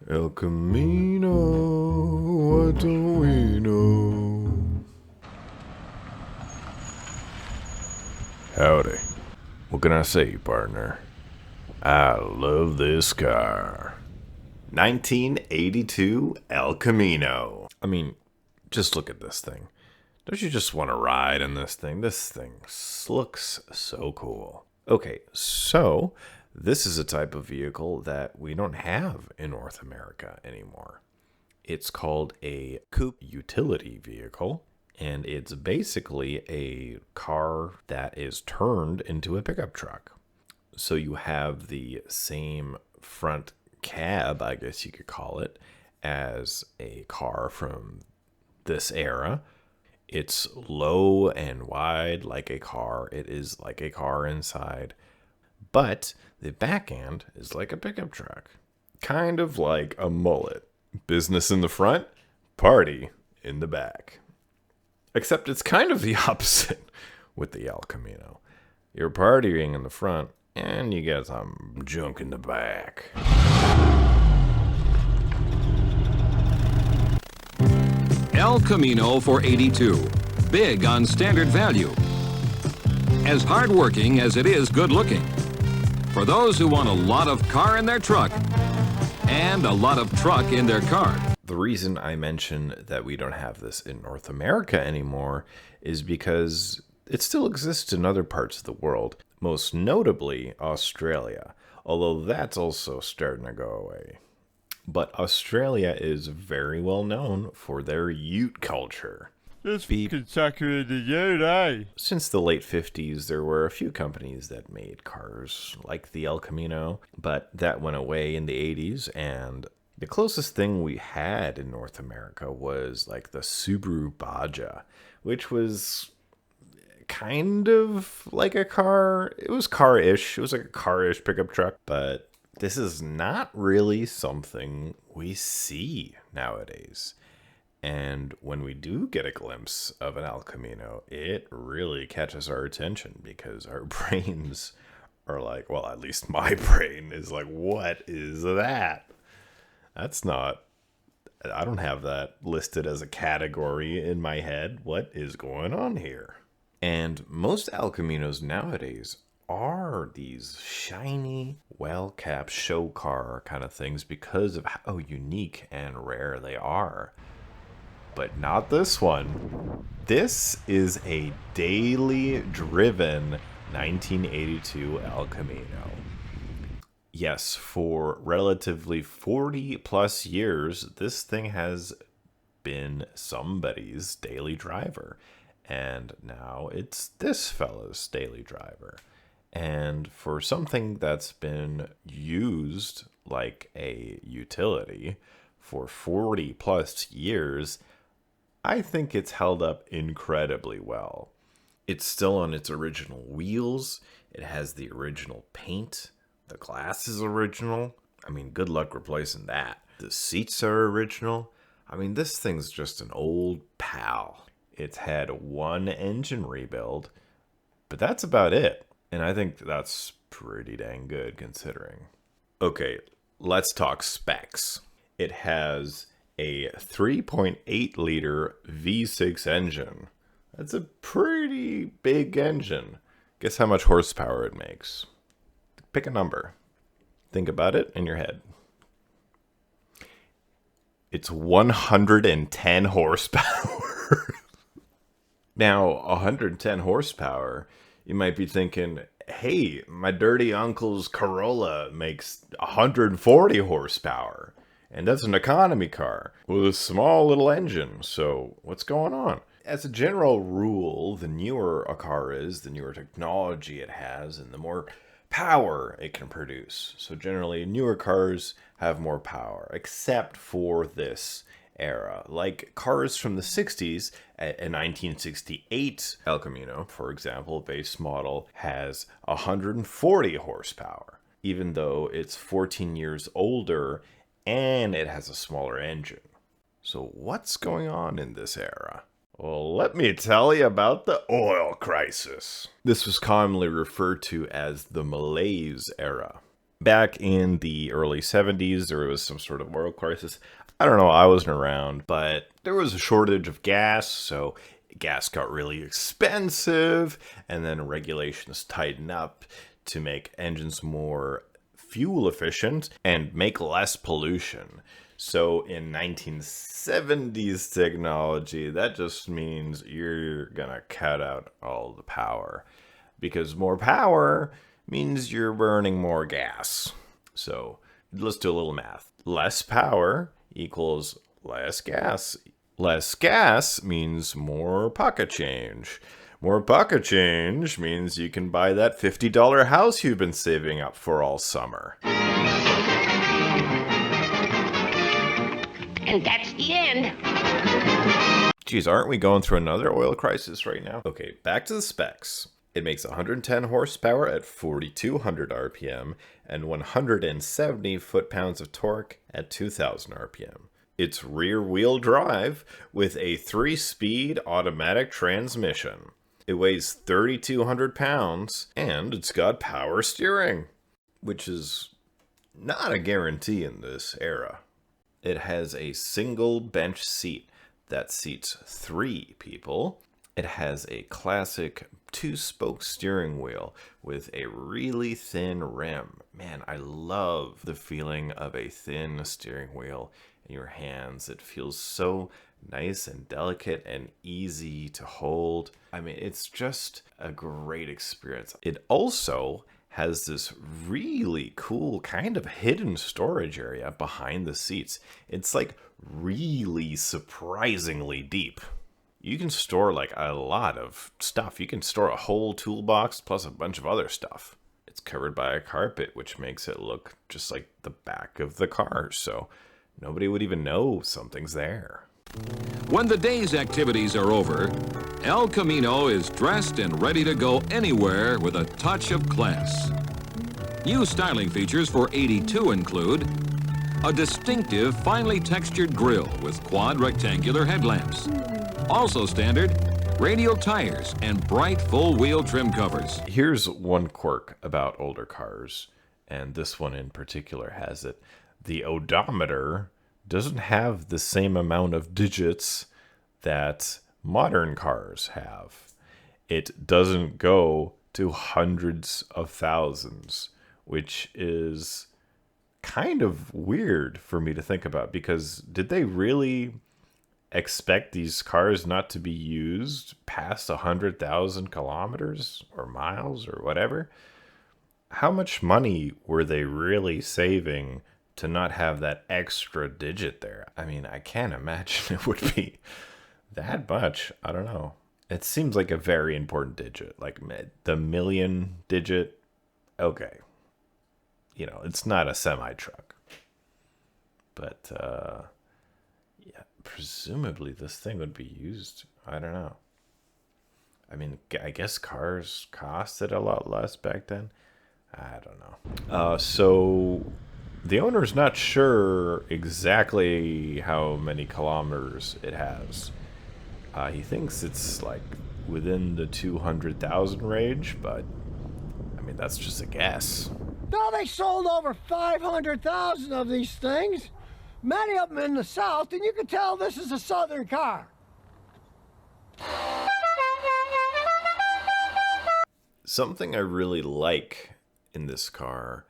El Camino, what do we know? Howdy. What can I say, partner? I love this car. 1982 El Camino. I mean, just look at this thing. Don't you just want to ride in this thing? This thing looks so cool. Okay, so this is a type of vehicle that we don't have in North America anymore. It's called a coupe utility vehicle, and it's basically a car that is turned into a pickup truck. So you have the same front cab, I guess you could call it, as a car from this era. It's low and wide like a car. It is like a car inside. But the back end is like a pickup truck. Kind of like a mullet. Business in the front, party in the back. Except it's kind of the opposite with the El Camino. You're partying in the front, and you get some junk in the back. El Camino for 82. Big on standard value. As hardworking as it is good looking. For those who want a lot of car in their truck and a lot of truck in their car. The reason I mention that we don't have this in North America anymore is because it still exists in other parts of the world, most notably Australia, although that's also starting to go away. But Australia is very well known for their ute culture. This fucking sucker in the ute, eh? Since the late 50s, there were a few companies that made cars like the El Camino, but that went away in the 80s, and the closest thing we had in North America was like the Subaru Baja, which was kind of like a car. It was car-ish. It was like a car-ish pickup truck, but this is not really something we see nowadays. And when we do get a glimpse of an El Camino, it really catches our attention because our brains are like, well, at least my brain is like, what is that? That's not, I don't have that listed as a category in my head. What is going on here? And most El Caminos nowadays are these shiny, well-capped show car kind of things because of how unique and rare they are. But not this one. This is a daily driven 1982 El Camino. Yes, for relatively 40 plus years, this thing has been somebody's daily driver. And now it's this fella's daily driver. And for something that's been used like a utility for 40 plus years, I think it's held up incredibly well. It's still on its original wheels. It has the original paint. The glass is original. I mean, good luck replacing that. The seats are original. I mean, this thing's just an old pal. It's had one engine rebuild, but that's about it. And I think that's pretty dang good considering. Okay, let's talk specs. It has a 3.8 liter V6 engine. That's a pretty big engine. Guess how much horsepower it makes? Pick a number. Think about it in your head. It's 110 horsepower. Now, 110 horsepower, you might be thinking, hey, my dirty uncle's Corolla makes 140 horsepower. And that's an economy car with a small little engine. So what's going on? As a general rule, the newer a car is, the newer technology it has, and the more power it can produce. So generally, newer cars have more power, except for this era. Like cars from the 60s, a 1968 El Camino, for example, base model, has 140 horsepower, even though it's 14 years older and it has a smaller engine. So what's going on in this era? Well, let me tell you about the oil crisis. This was commonly referred to as the malaise era. Back in the early 70s, there was some sort of oil crisis. I don't know, I wasn't around, but there was a shortage of gas, so gas got really expensive, and then regulations tightened up to make engines more fuel efficient and make less pollution. So in 1970s technology, that just means you're gonna cut out all the power, because more power means you're burning more gas. So let's do a little math. Less power equals less gas. Less gas means more pocket change. More pocket change means you can buy that $50 house you've been saving up for all summer. And that's the end. Geez, aren't we going through another oil crisis right now? Okay, back to the specs. It makes 110 horsepower at 4,200 RPM and 170 foot-pounds of torque at 2,000 RPM. It's rear-wheel drive with a 3-speed automatic transmission. It weighs 3,200 pounds, and it's got power steering, which is not a guarantee in this era. It has a single bench seat that seats 3 people. It has a classic 2-spoke steering wheel with a really thin rim. Man, I love the feeling of a thin steering wheel in your hands. It feels so nice and delicate and easy to hold. I mean, it's just a great experience. It also has this really cool kind of hidden storage area behind the seats. It's like really surprisingly deep. You can store like a lot of stuff. You can store a whole toolbox plus a bunch of other stuff. It's covered by a carpet, which makes it look just like the back of the car, so nobody would even know something's there. When the day's activities are over, El Camino is dressed and ready to go anywhere with a touch of class. New styling features for 82 include a distinctive, finely textured grille with quad rectangular headlamps. Also standard, radial tires and bright full-wheel trim covers. Here's one quirk about older cars, and this one in particular has it. The odometer doesn't have the same amount of digits that modern cars have. It doesn't go to hundreds of thousands, which is kind of weird for me to think about, because did they really expect these cars not to be used past 100,000 kilometers or miles or whatever? How much money were they really saving to not have that extra digit there? I mean, I can't imagine it would be that much. I don't know. It seems like a very important digit, like the million digit. Okay. You know, it's not a semi-truck. But, yeah, presumably this thing would be used. I don't know. I mean, I guess cars costed a lot less back then. I don't know. So the owner's not sure exactly how many kilometers it has. He thinks it's like within the 200,000 range, but I mean, that's just a guess. No, they sold over 500,000 of these things. Many of them in the South, and you can tell this is a Southern car. Something I really like in this car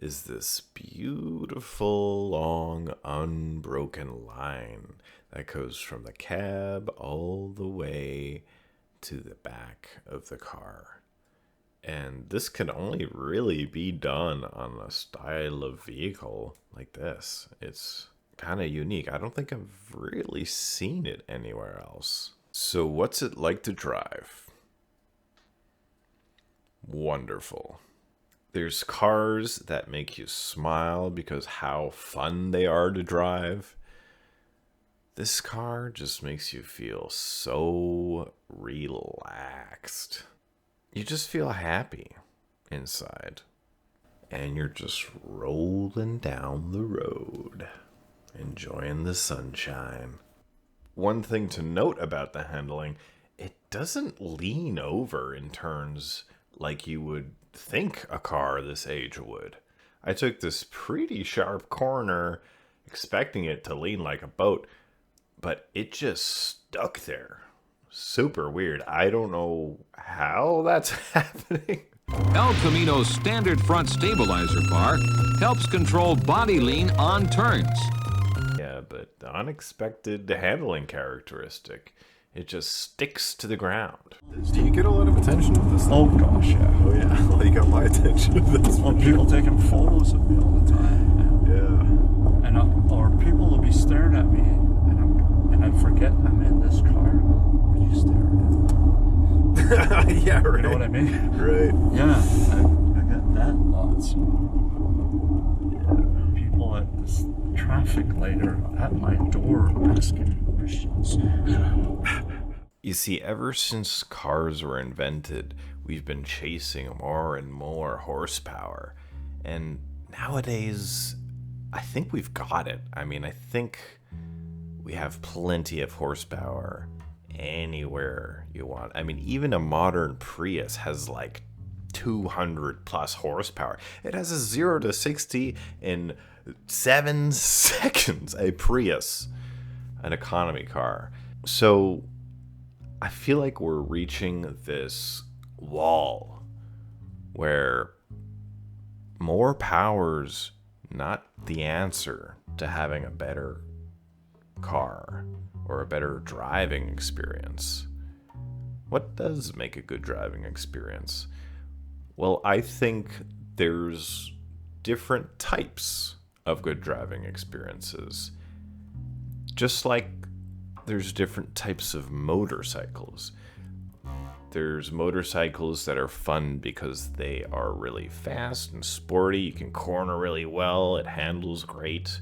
is this beautiful, long, unbroken line that goes from the cab all the way to the back of the car. And this can only really be done on a style of vehicle like this. It's kind of unique. I don't think I've really seen it anywhere else. So what's it like to drive? Wonderful. There's cars that make you smile because how fun they are to drive. This car just makes you feel so relaxed. You just feel happy inside. And you're just rolling down the road, enjoying the sunshine. One thing to note about the handling, it doesn't lean over in turns like you would think a car this age would. I took this pretty sharp corner, expecting it to lean like a boat, but it just stuck there. Super weird. I don't know how that's happening. El Camino's standard front stabilizer bar helps control body lean on turns. Yeah, but the unexpected handling characteristic. It just sticks to the ground. Do you get a lot of attention with this thing? Oh gosh, yeah. Oh yeah, well you got my attention with this Well, one. people taking photos of me all the time. Yeah. And or people will be staring at me, and I forget I'm in this car. What are you staring at? Yeah, right. You know what I mean? Right. Yeah, I get that lots. Yeah. People at this traffic light are at my door asking questions. You see, ever since cars were invented, we've been chasing more and more horsepower. And nowadays, I think we've got it. I mean, I think we have plenty of horsepower anywhere you want. I mean, even a modern Prius has like 200 plus horsepower. It has a 0 to 60 in 7 seconds. A Prius, an economy car. So I feel like we're reaching this wall where more power's not the answer to having a better car or a better driving experience. What does make a good driving experience? Well, I think there's different types of good driving experiences. Just like there's different types of motorcycles. There's motorcycles that are fun because they are really fast and sporty. You can corner really well. It handles great.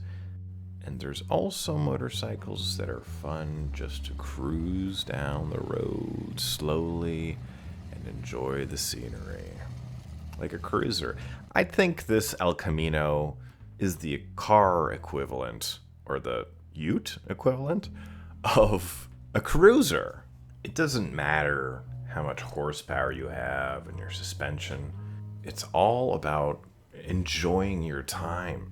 And there's also motorcycles that are fun just to cruise down the road slowly and enjoy the scenery. Like a cruiser. I think this El Camino is the car equivalent, or the ute equivalent, of a cruiser. It doesn't matter how much horsepower you have and your suspension. It's all about enjoying your time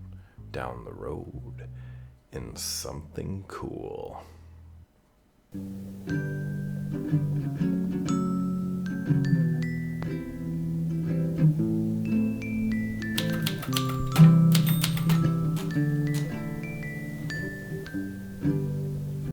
down the road in something cool.